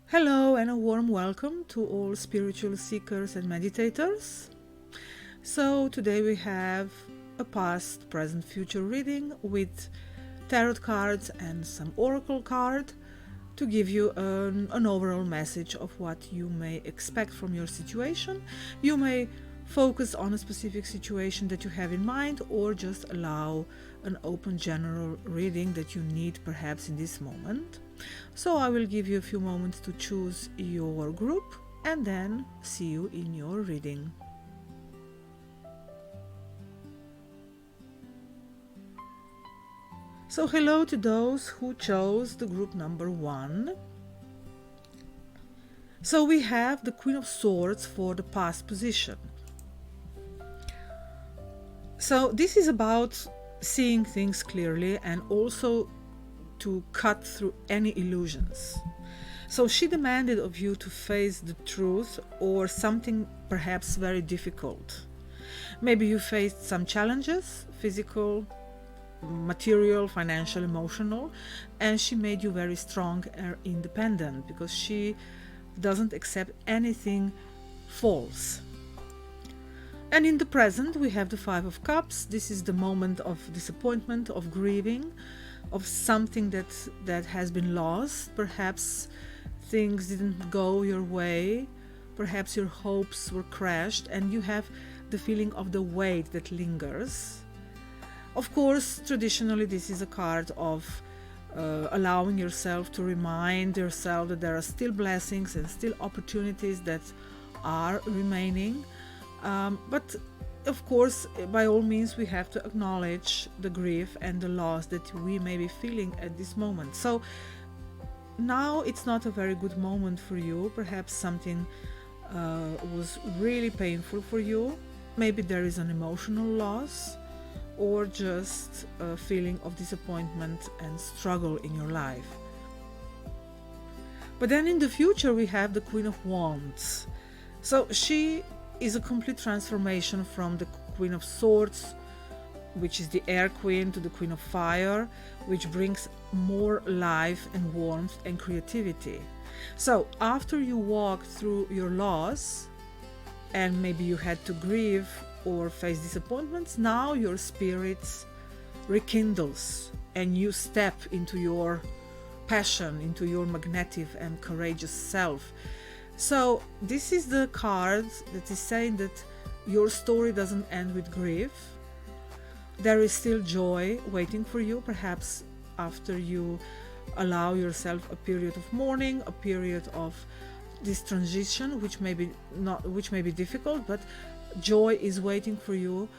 Hello and a warm welcome to all spiritual seekers and meditators. So today we have a past, present, future reading with tarot cards and some oracle card to give you an overall message of what you may expect from your situation. You may focus on a specific situation that you have in mind or just allow an open general reading that you need perhaps in this moment. So I will give you a few moments to choose your group and then see you in your reading. So hello to those who chose the group number 1. So we have the Queen of Swords for the past position. So this is about seeing things clearly and also to cut through any illusions. So she demanded of you to face the truth or something perhaps very difficult. Maybe you faced some challenges, physical, material, financial, emotional, and she made you very strong and independent because she doesn't accept anything false. And in the present we have the Five of Cups. This is the moment of disappointment, of grieving, of something that has been lost. Perhaps things didn't go your way, perhaps your hopes were crashed, and you have the feeling of the weight that lingers. Of course, traditionally this is a card of allowing yourself to remind yourself that there are still blessings and still opportunities that are remaining, but of course, by all means, we have to acknowledge the grief and the loss that we may be feeling at this moment. So now it's not a very good moment for you. Perhaps something was really painful for you. Maybe there is an emotional loss or just a feeling of disappointment and struggle in your life. But then in the future we have the Queen of Wands. So she is a complete transformation from the Queen of Swords, which is the Air Queen, to the Queen of Fire, which brings more life and warmth and creativity. So after you walk through your loss and maybe you had to grieve or face disappointments, now your spirits rekindles and you step into your passion, into your magnetic and courageous self. So this is the card that is saying that your story doesn't end with grief. There is still joy waiting for you, perhaps after you allow yourself a period of mourning, a period of this transition, which may be difficult, but joy is waiting for you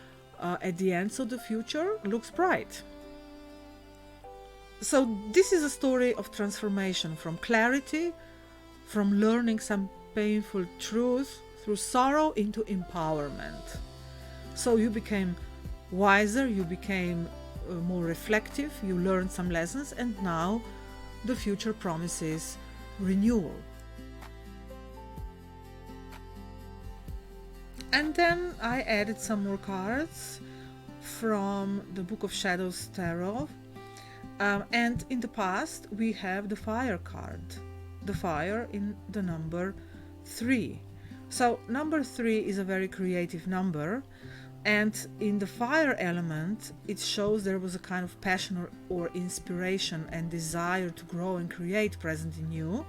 at the end. So the future looks bright. So this is a story of transformation from clarity, from learning some painful truth through sorrow into empowerment. So you became wiser, you became more reflective, you learned some lessons, and now the future promises renewal. And then I added some more cards from the Book of Shadows Tarot. And in the past we have the Fire card. The fire in the number 3. So number 3 is a very creative number, and in the fire element it shows there was a kind of passion or inspiration and desire to grow and create present in you.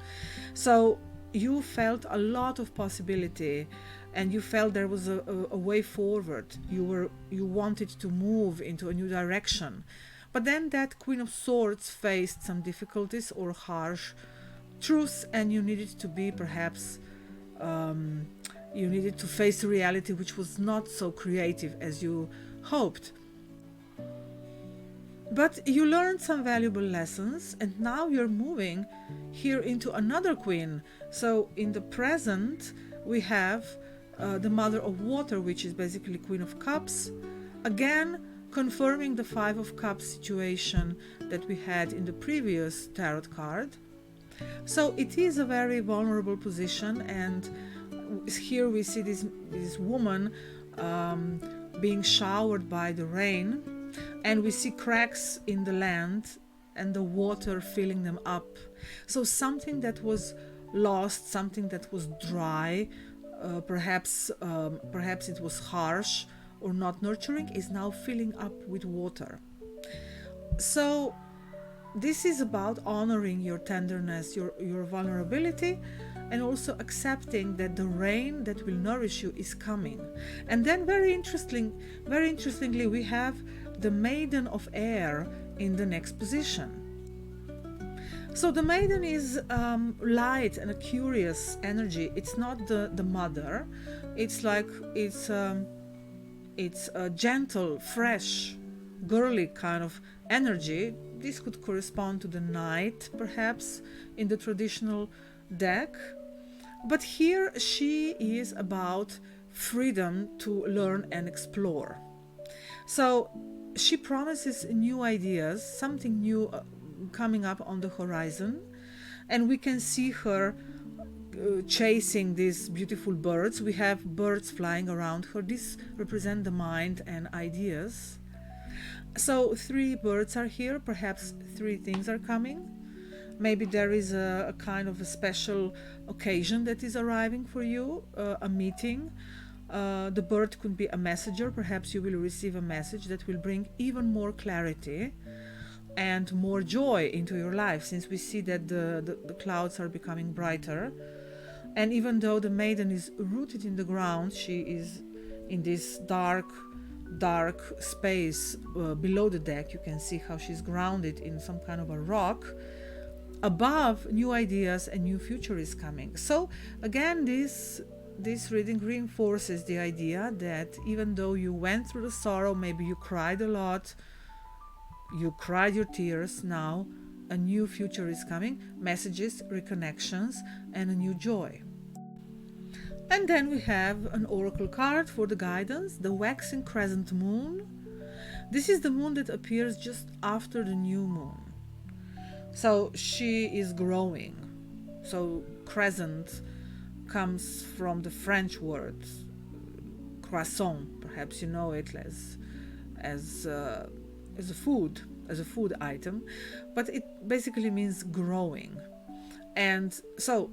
So you felt a lot of possibility and you felt there was a way forward. You wanted to move into a new direction, but then that Queen of Swords faced some difficulties or harsh truths, and you needed to be perhaps you needed to face a reality which was not so creative as you hoped. But you learned some valuable lessons, and now you're moving here into another queen. So in the present we have the Mother of Water, which is basically Queen of Cups, again confirming the Five of Cups situation that we had in the previous tarot card. So it is a very vulnerable position, and here we see this woman being showered by the rain, and we see cracks in the land and the water filling them up. So something that was lost, something that was dry, perhaps it was harsh or not nurturing, is now filling up with water. So this is about honoring your tenderness, your vulnerability, and also accepting that the rain that will nourish you is coming. And then very interestingly, we have the maiden of air in the next position. So the maiden is light and a curious energy. It's not the mother. It's like it's a gentle, fresh, girly kind of energy. This could correspond to the knight, perhaps, in the traditional deck. But here she is about freedom to learn and explore. So she promises new ideas, something new coming up on the horizon, and we can see her chasing these beautiful birds. We have birds flying around her. This represent the mind and ideas. So 3 birds are here, perhaps 3 things are coming. Maybe there is a kind of a special occasion that is arriving for you, a meeting. The bird could be a messenger. Perhaps you will receive a message that will bring even more clarity and more joy into your life, since we see that the clouds are becoming brighter. And even though the maiden is rooted in the ground, she is in this dark space below the deck. You can see how she's grounded in some kind of a rock. Above, new ideas and new future is coming. So again, this reading reinforces the idea that even though you went through the sorrow, maybe you cried a lot, you cried your tears, now a new future is coming, messages, reconnections, and a new joy. And then we have an oracle card for the guidance, the waxing crescent moon. This is the moon that appears just after the new moon. So she is growing. So crescent comes from the French word croissant. Perhaps you know it as a food item, but it basically means growing. And so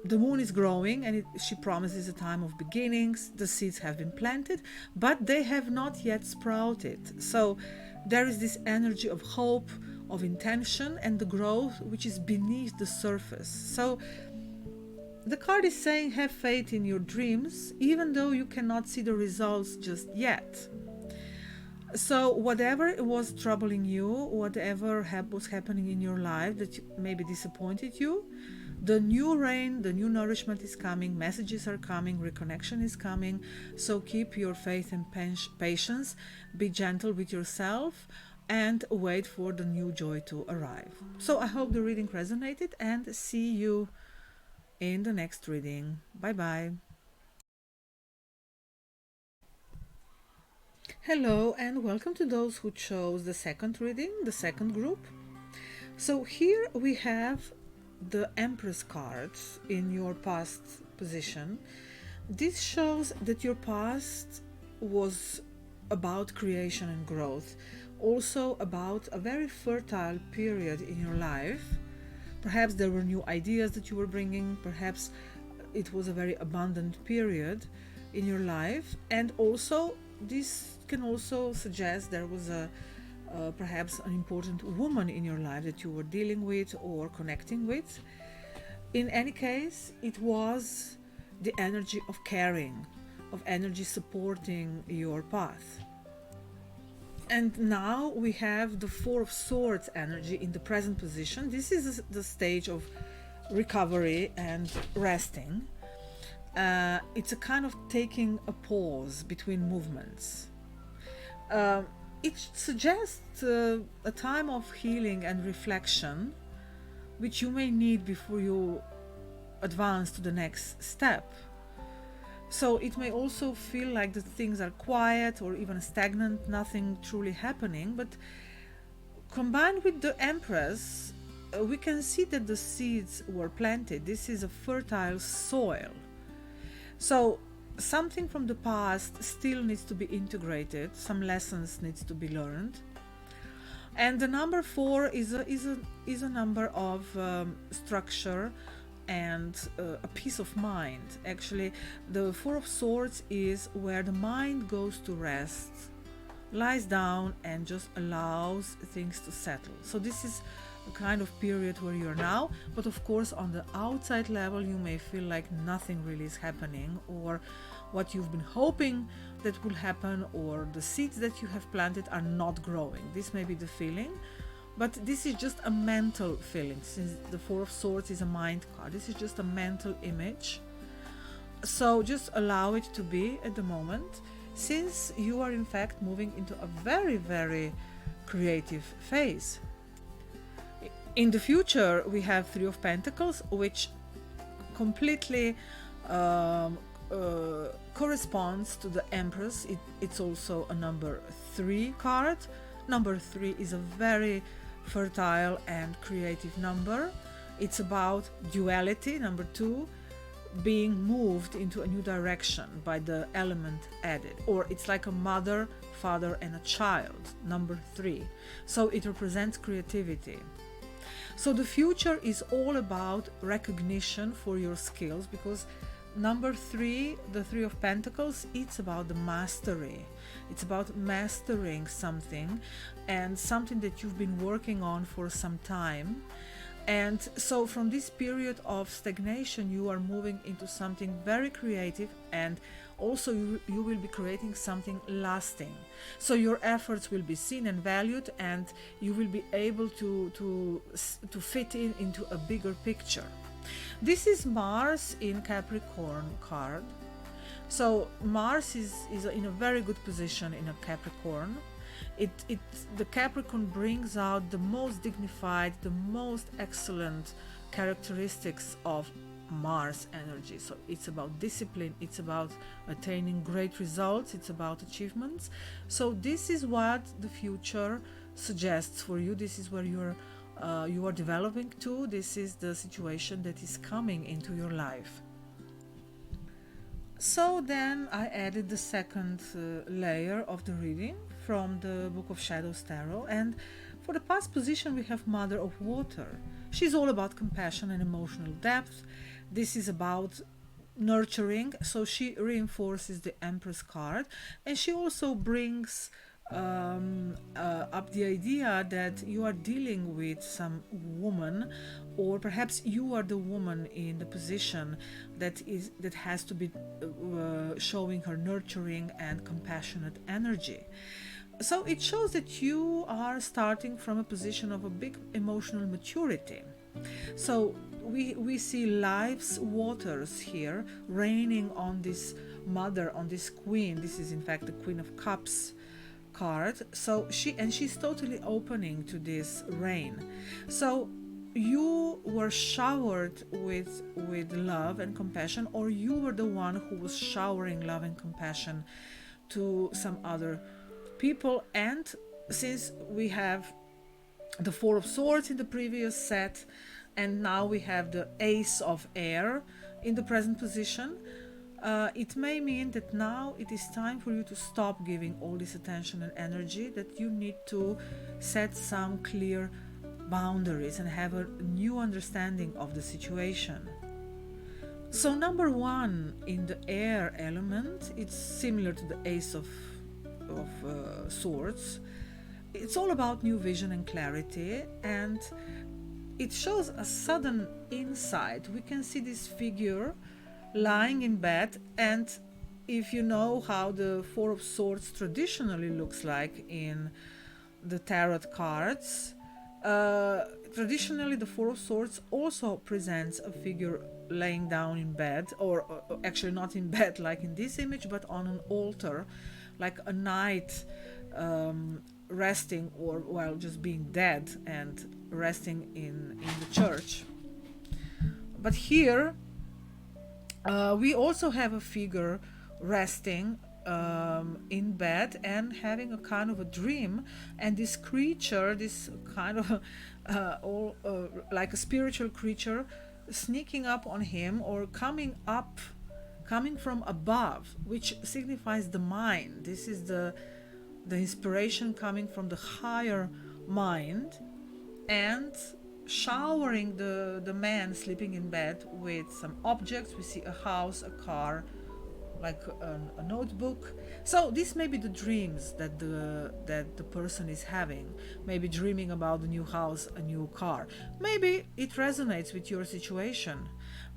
the moon is growing, and she promises a time of beginnings. The seeds have been planted, but they have not yet sprouted. So there is this energy of hope, of intention, and the growth which is beneath the surface. So the card is saying, have faith in your dreams, even though you cannot see the results just yet. So whatever was troubling you, whatever was happening in your life that maybe disappointed you, the new rain, the new nourishment is coming, messages are coming, reconnection is coming. So keep your faith and patience, be gentle with yourself, and wait for the new joy to arrive. So I hope the reading resonated, and see you in the next reading. Bye bye. Hello, and welcome to those who chose the second reading, the second group. So here we have the Empress cards in your past position. This shows that your past was about creation and growth, also about a very fertile period in your life. Perhaps there were new ideas that you were bringing, perhaps it was a very abundant period in your life, and also this can also suggest there was perhaps an important woman in your life that you were dealing with or connecting with. In any case, it was the energy of caring, of energy supporting your path. And now we have the Four of Swords energy in the present position. This is the stage of recovery and resting. It's a kind of taking a pause between movements. It suggests a time of healing and reflection, which you may need before you advance to the next step. So it may also feel like the things are quiet or even stagnant, nothing truly happening. But combined with the Empress, we can see that the seeds were planted. This is a fertile soil. So something from the past still needs to be integrated, some lessons needs to be learned. And the number 4 is a number of structure, and a peace of mind. Actually, the Four of Swords is where the mind goes to rest, lies down, and just allows things to settle. So this is a kind of period where you're now, but of course on the outside level you may feel like nothing really is happening, or what you've been hoping that will happen, or the seeds that you have planted are not growing. This may be the feeling, but this is just a mental feeling. Since the Four of Swords is a mind card, this is just a mental image. So just allow it to be at the moment, since you are in fact moving into a very, very creative phase. In the future, we have Three of Pentacles, which completely corresponds to the Empress. It's also a number 3 card. Number 3 is a very fertile and creative number. It's about duality. Number 2, being moved into a new direction by the element added, or it's like a mother, father, and a child. Number 3, so it represents creativity. So the future is all about recognition for your skills, because number 3, the Three of Pentacles, it's about the mastery. It's about mastering something, and something that you've been working on for some time. And so from this period of stagnation, you are moving into something very creative, and also you will be creating something lasting. So your efforts will be seen and valued, and you will be able to fit into a bigger picture. This is Mars in Capricorn card. So Mars is in a very good position in a Capricorn. The Capricorn brings out the most dignified, the most excellent characteristics of Mars energy. So it's about discipline, it's about attaining great results, it's about achievements. So this is what the future suggests for you. This is where you are developing to. This is the situation that is coming into your life. So then I added the second layer of the reading from the Book of Shadows Tarot, and for the past position we have Mother of Water. She's all about compassion and emotional depth. This is about nurturing, so she reinforces the Empress card, and she also brings up the idea that you are dealing with some woman, or perhaps you are the woman in the position that has to be showing her nurturing and compassionate energy. So it shows that you are starting from a position of a big emotional maturity. So we see life's waters here raining on this mother, on this queen. This is in fact the Queen of Cups card. So she's totally opening to this rain. So you were showered with love and compassion, or you were the one who was showering love and compassion to some other people. And since we have the Four of Swords in the previous set, and now we have the Ace of Air in the present position, it may mean that now it is time for you to stop giving all this attention and energy, that you need to set some clear boundaries and have a new understanding of the situation. So number 1 in the air element, it's similar to the Ace of Swords. It's all about new vision and clarity, and it shows a sudden insight. We can see this figure lying in bed, and if you know how the Four of Swords traditionally looks like in the tarot cards, traditionally the Four of Swords also presents a figure laying down in bed, or actually not in bed like in this image, but on an altar, like a knight resting, or well, just being dead and resting in the church. But here we also have a figure resting in bed and having a kind of a dream, and this creature, this kind of like a spiritual creature, sneaking up on him or coming from above, which signifies the mind. This is the inspiration coming from the higher mind, and showering the man sleeping in bed with some objects. We see a house, a car, like a notebook. So this may be the dreams that the person is having, maybe dreaming about a new house, a new car. Maybe it resonates with your situation.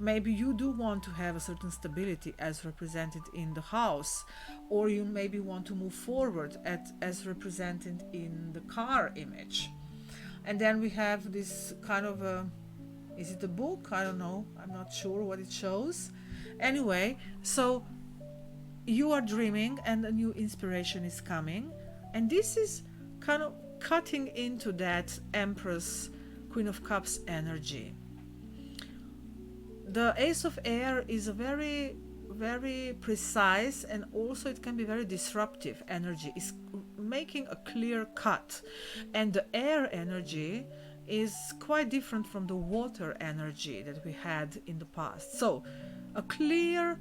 Maybe you do want to have a certain stability as represented in the house, or you maybe want to move forward as represented in the car image. And then we have this kind of a, is it a book? I don't know, I'm not sure what it shows. Anyway, so you are dreaming and a new inspiration is coming, and this is kind of cutting into that Empress, Queen of Cups energy. The Ace of Air is a very, very precise, and also it can be very disruptive energy. It's making a clear cut, and the air energy is quite different from the water energy that we had in the past. So a clear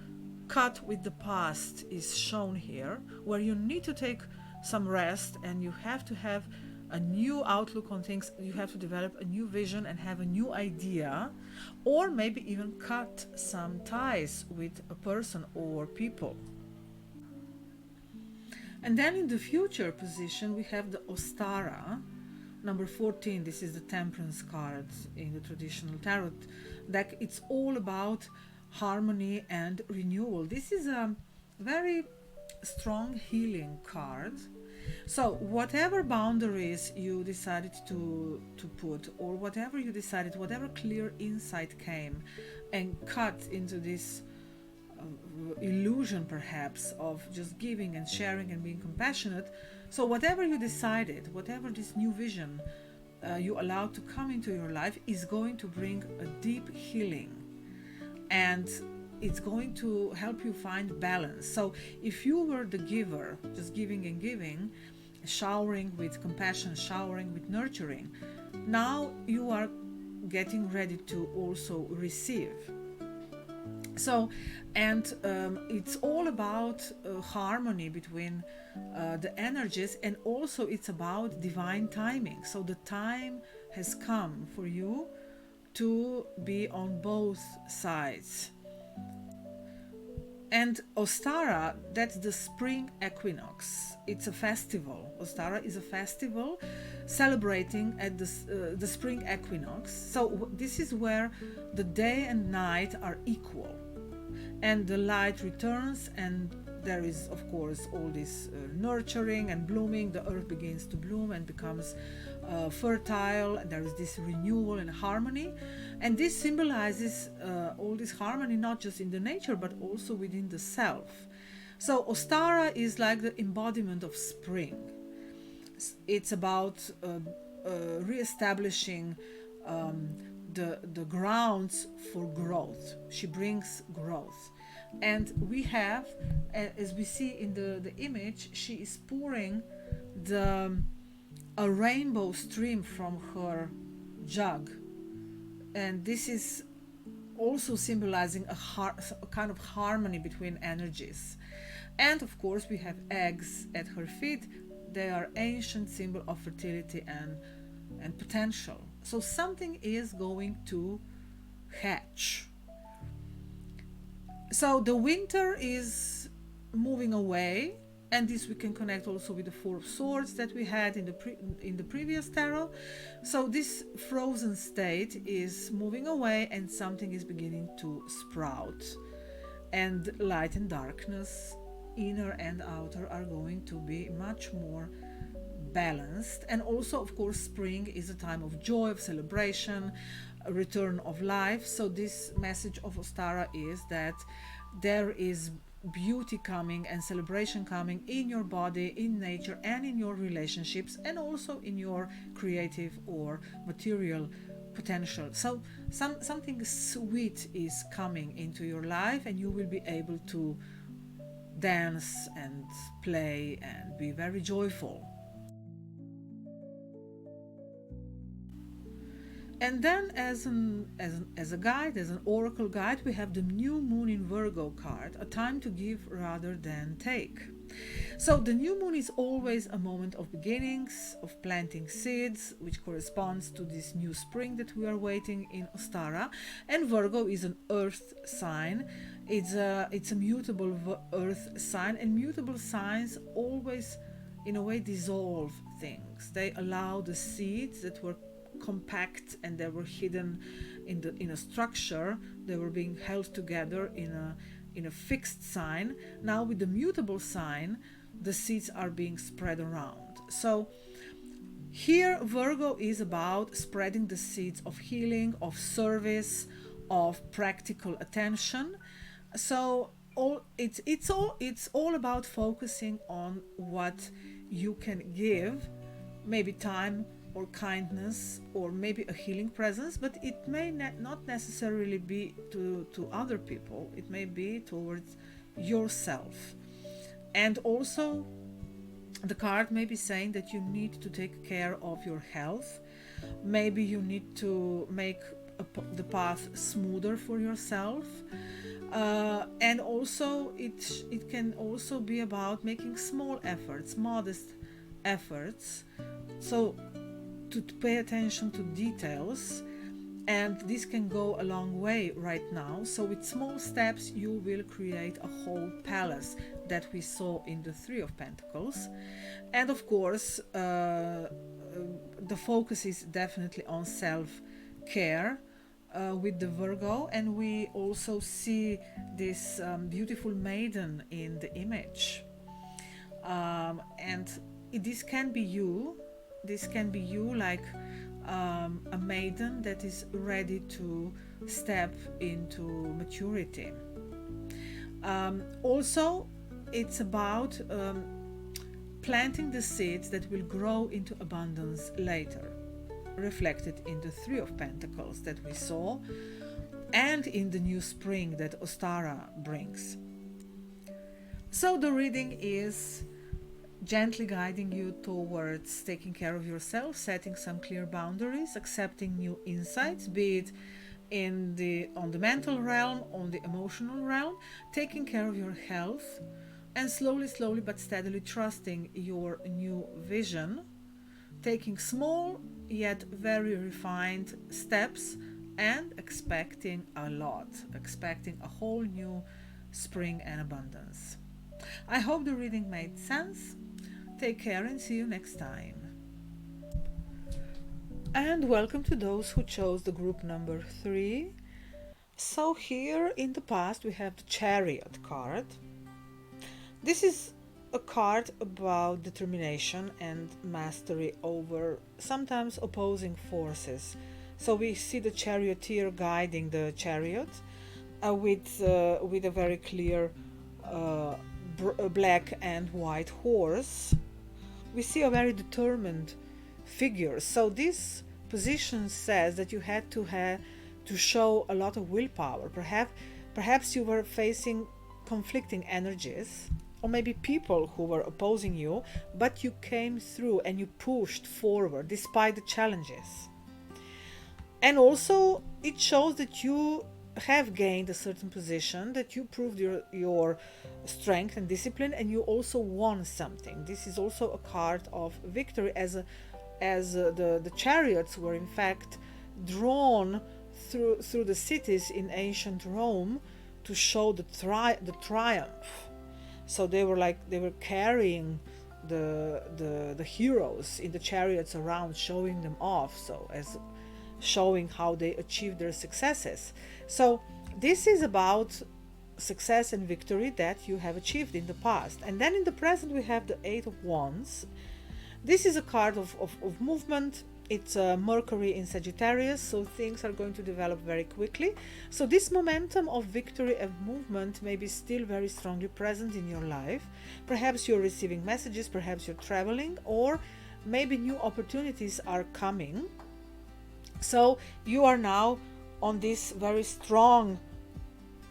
cut with the past is shown here, where you need to take some rest and you have to have a new outlook on things. You have to develop a new vision and have a new idea, or maybe even cut some ties with a person or people. And then in the future position we have the Ostara, number 14. This is the Temperance card in the traditional tarot deck. It's all about harmony and renewal. This is a very strong healing card. So whatever boundaries you decided to put, or whatever you decided, whatever clear insight came and cut into this illusion perhaps of just giving and sharing and being compassionate, so whatever you decided, whatever this new vision you allowed to come into your life is going to bring a deep healing, and it's going to help you find balance. So if you were the giver, just giving and giving, showering with compassion, showering with nurturing, now you are getting ready to also receive. So, and it's all about harmony between the energies, and also it's about divine timing. So the time has come for you to be on both sides. And Ostara, that's the spring equinox. It's a festival. Ostara is a festival celebrating at the spring equinox. So this is where the day and night are equal, and the light returns, and there is of course all this nurturing and blooming. The earth begins to bloom and becomes fertile, and there is this renewal and harmony, and this symbolizes all this harmony, not just in the nature but also within the self. So Ostara is like the embodiment of spring. It's about re-establishing the grounds for growth. She brings growth, and we have, as we see in the image, she is pouring a rainbow stream from her jug, and this is also symbolizing a kind of harmony between energies. And of course we have eggs at her feet. They are ancient symbol of fertility and potential. So something is going to hatch. So the winter is moving away, and this we can connect also with the Four of Swords that we had in the previous tarot. So this frozen state is moving away, and something is beginning to sprout, and light and darkness, inner and outer, are going to be much more balanced. And also of course spring is a time of joy, of celebration, a return of life. So this message of Ostara is that there is beauty coming and celebration coming in your body, in nature, and in your relationships, and also in your creative or material potential. So something sweet is coming into your life, and you will be able to dance and play and be very joyful. And then as a guide, as an oracle guide, we have the new moon in Virgo card, a time to give rather than take. So the new moon is always a moment of beginnings, of planting seeds, which corresponds to this new spring that we are waiting in Ostara. And Virgo is an earth sign. It's a mutable earth sign, and mutable signs always in a way dissolve things. They allow the seeds that were compact and they were hidden in a structure, they were being held together in a fixed sign. Now with the mutable sign, the seeds are being spread around. So here Virgo is about spreading the seeds of healing, of service, of practical attention. So it's all about focusing on what you can give, maybe time or kindness or maybe a healing presence, but it may not necessarily be to other people. It may be towards yourself. And also the card may be saying that you need to take care of your health. Maybe you need to make the path smoother for yourself. And also it can also be about making small efforts, modest efforts, so to pay attention to details, and this can go a long way right now. So with small steps you will create a whole palace that we saw in the Three of Pentacles. And of course the focus is definitely on self-care with the Virgo, and we also see this beautiful maiden in the image, and this can be you. This can be you, like a maiden that is ready to step into maturity. Also, it's about planting the seeds that will grow into abundance later, reflected in the Three of Pentacles that we saw and in the new spring that Ostara brings. So the reading is gently guiding you towards taking care of yourself, setting some clear boundaries, accepting new insights, be it on the mental realm, on the emotional realm, taking care of your health, and slowly but steadily trusting your new vision, taking small yet very refined steps, and expecting a lot, expecting a whole new spring and abundance. I hope the reading made sense. Take care and see you next time. And welcome to those who chose the group number 3. So here in the past we have the Chariot card. This is a card about determination and mastery over sometimes opposing forces. So we see the charioteer guiding the chariot with a very clear black and white horse. We see a very determined figure. So this position says that you had to show a lot of willpower. Perhaps you were facing conflicting energies, or maybe people who were opposing you, but you came through and you pushed forward despite the challenges. And also it shows that you have gained a certain position, that you proved your strength and discipline, and you also won something. This is also a card of victory, as the chariots were in fact drawn through the cities in ancient Rome to show the triumph. So they were carrying the heroes in the chariots around, showing them off, so as showing how they achieved their successes. So this is about success and victory that you have achieved in the past. And then in the present we have the Eight of Wands. This is a card of movement. It's Mercury in Sagittarius, so things are going to develop very quickly. So this momentum of victory and movement may be still very strongly present in your life. Perhaps you're receiving messages, perhaps you're traveling, or maybe new opportunities are coming. So you are now on this very strong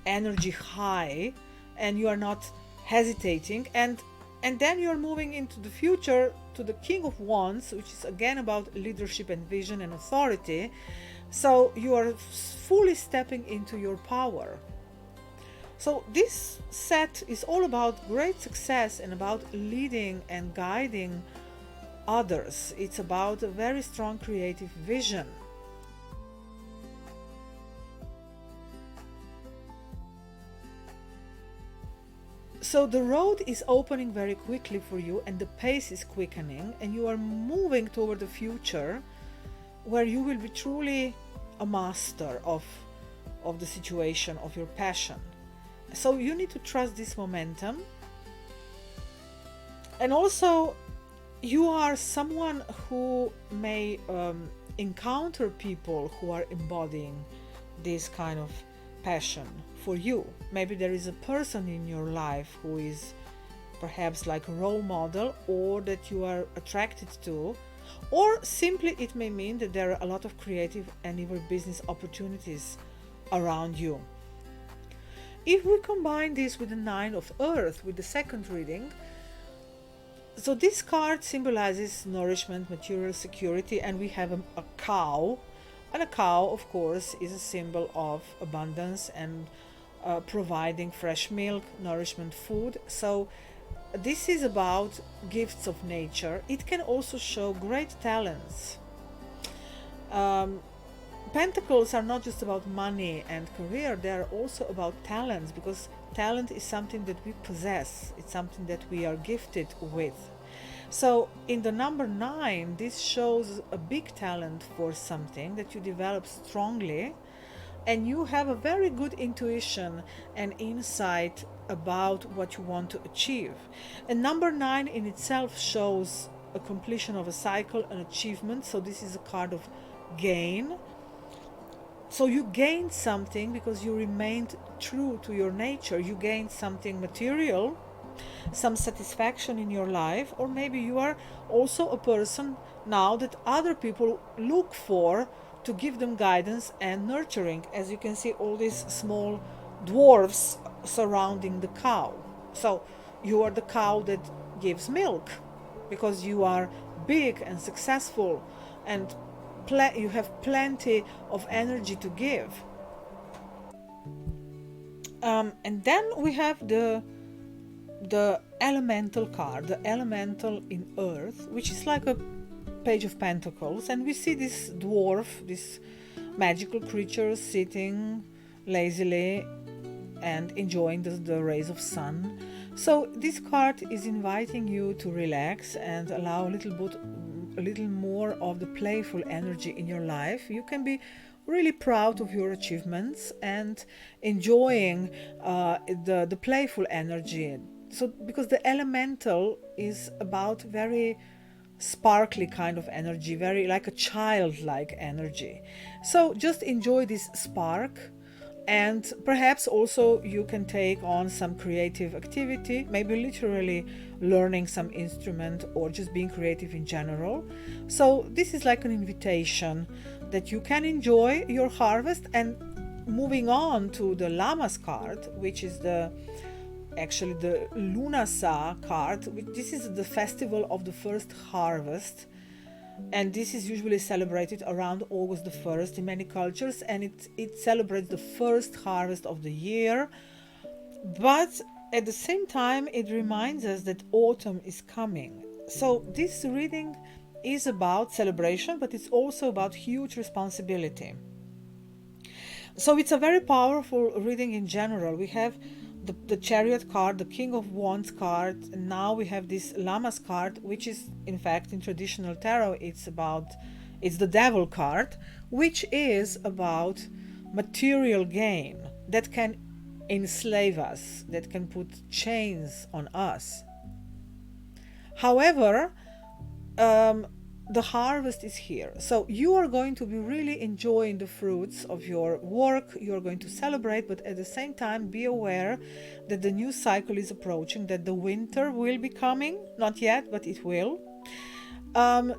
energy high, and you are not hesitating, and then you're moving into the future to the King of Wands, which is again about leadership and vision and authority. So you are fully stepping into your power. So this set is all about great success and about leading and guiding others. It's about a very strong creative vision. So the road is opening very quickly for you, and the pace is quickening, and you are moving toward the future where you will be truly a master of the situation, of your passion. So you need to trust this momentum. And also, you are someone who may encounter people who are embodying this kind of passion for you. Maybe there is a person in your life who is perhaps like a role model, or that you are attracted to, or simply it may mean that there are a lot of creative and even business opportunities around you. If we combine this with the Nine of Earth, with the second reading, so this card symbolizes nourishment, material security, and we have a cow. And a cow, of course, is a symbol of abundance and providing fresh milk, nourishment, food. So this is about gifts of nature. It can also show great talents. Pentacles are not just about money and career, they are also about talents, because talent is something that we possess, it's something that we are gifted with. So in the number 9, this shows a big talent for something that you develop strongly, and you have a very good intuition and insight about what you want to achieve. And number 9 in itself shows a completion of a cycle, an achievement. So this is a card of gain. So you gained something because you remained true to your nature. You gained something material, some satisfaction in your life, or maybe you are also a person now that other people look for to give them guidance and nurturing. As you can see, all these small dwarfs surrounding the cow. So you are the cow that gives milk because you are big and successful, and you have plenty of energy to give. And then we have the elemental card, the elemental in earth, which is like a page of pentacles, and we see this dwarf, this magical creature sitting lazily and enjoying the rays of sun. So this card is inviting you to relax and allow a little more of the playful energy in your life. You can be really proud of your achievements and enjoying the playful energy. So because the elemental is about very sparkly kind of energy, very like a childlike energy. So just enjoy this spark, and perhaps also you can take on some creative activity, maybe literally learning some instrument or just being creative in general. So this is like an invitation that you can enjoy your harvest. And moving on to the Llamas card, which is actually the Lunasa card. This is the festival of the first harvest, and this is usually celebrated around August the 1st in many cultures, and it celebrates the first harvest of the year. But at the same time, it reminds us that autumn is coming. So this reading is about celebration, but it's also about huge responsibility. So it's a very powerful reading in general. We have the Chariot card, the King of Wands card, and now we have this Llamas card, which is in fact in traditional tarot it's the Devil card, which is about material gain that can enslave us, that can put chains on us. However, the harvest is here. So you are going to be really enjoying the fruits of your work. You're going to celebrate, but at the same time, be aware that the new cycle is approaching, that the winter will be coming. Not yet, but it will.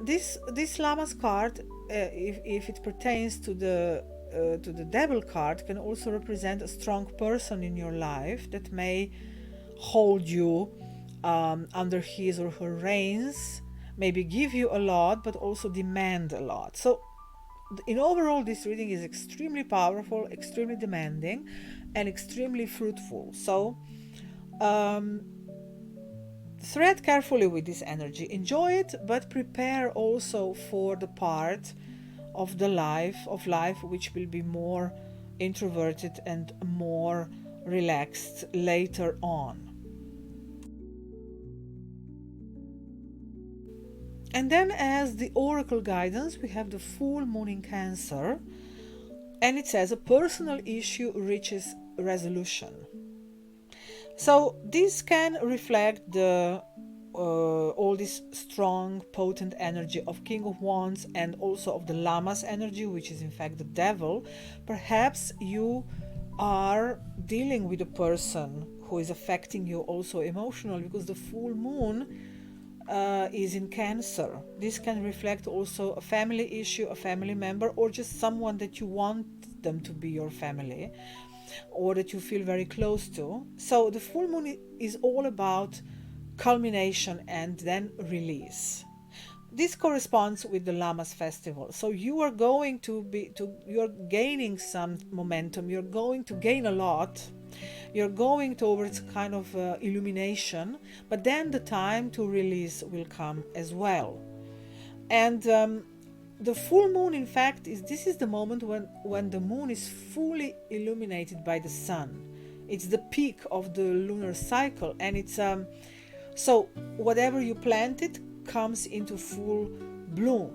This Llamas card, if it pertains to the Devil card, can also represent a strong person in your life that may hold you under his or her reins, maybe give you a lot, but also demand a lot. So in overall, this reading is extremely powerful, extremely demanding, and extremely fruitful. So um, thread carefully with this energy, enjoy it, but prepare also for the part of the life which will be more introverted and more relaxed later on. And then, as the oracle guidance, we have the full moon in Cancer, and it says a personal issue reaches resolution. So this can reflect the all this strong, potent energy of King of Wands and also of the Lammas energy, which is in fact the devil. Perhaps you are dealing with a person who is affecting you also emotionally, because the full moon is in Cancer. This can reflect also a family issue, a family member, or just someone that you want them to be your family, or that you feel very close to. So the full moon is all about culmination and then release. This corresponds with the Lammas festival. So you are going to you're gaining some momentum, you're going to gain a lot, you're going towards kind of illumination, but then the time to release will come as well. And the full moon, in fact, this is the moment when the moon is fully illuminated by the sun. It's the peak of the lunar cycle, and it's so whatever you planted comes into full bloom.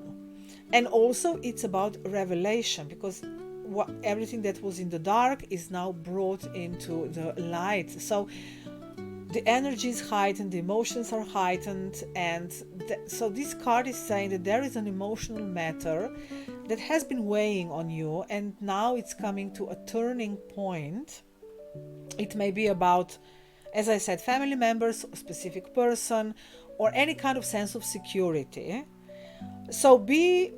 And also it's about revelation, because everything that was in the dark is now brought into the light. So the energy is heightened, the emotions are heightened, and so this card is saying that there is an emotional matter that has been weighing on you, and now it's coming to a turning point. It may be about, as I said, family members, a specific person, or any kind of sense of security. So be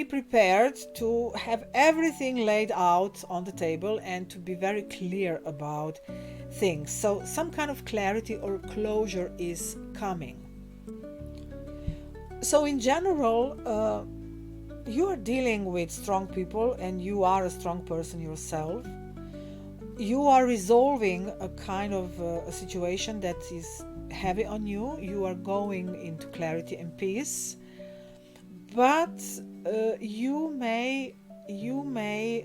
prepared to have everything laid out on the table and to be very clear about things. So some kind of clarity or closure is coming. So in general, you are dealing with strong people, and you are a strong person yourself. You are resolving a kind of a situation that is heavy on you. You are going into clarity and peace, but you may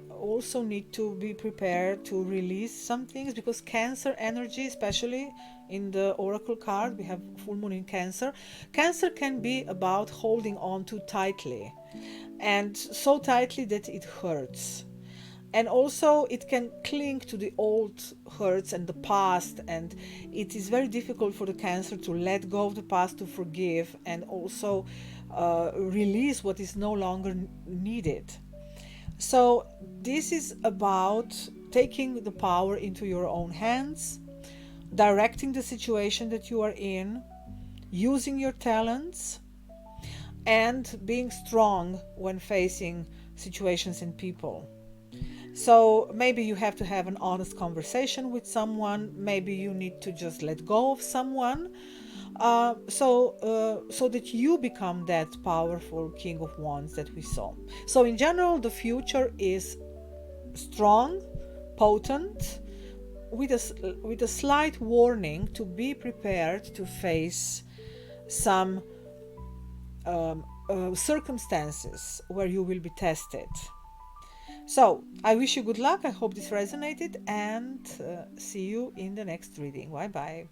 also need to be prepared to release some things, because Cancer energy, especially in the oracle card, we have full moon in Cancer. Cancer can be about holding on too tightly, and so tightly that it hurts. And also it can cling to the old hurts and the past, and it is very difficult for the Cancer to let go of the past, to forgive, and also release what is no longer needed. So this is about taking the power into your own hands, directing the situation that you are in, using your talents, and being strong when facing situations and people. So maybe you have to have an honest conversation with someone. Maybe you need to just let go of someone, so that you become that powerful King of Wands that we saw. So in general, the future is strong, potent, with a slight warning to be prepared to face some circumstances where you will be tested. So I wish you good luck. I hope this resonated, and see you in the next reading. Bye bye.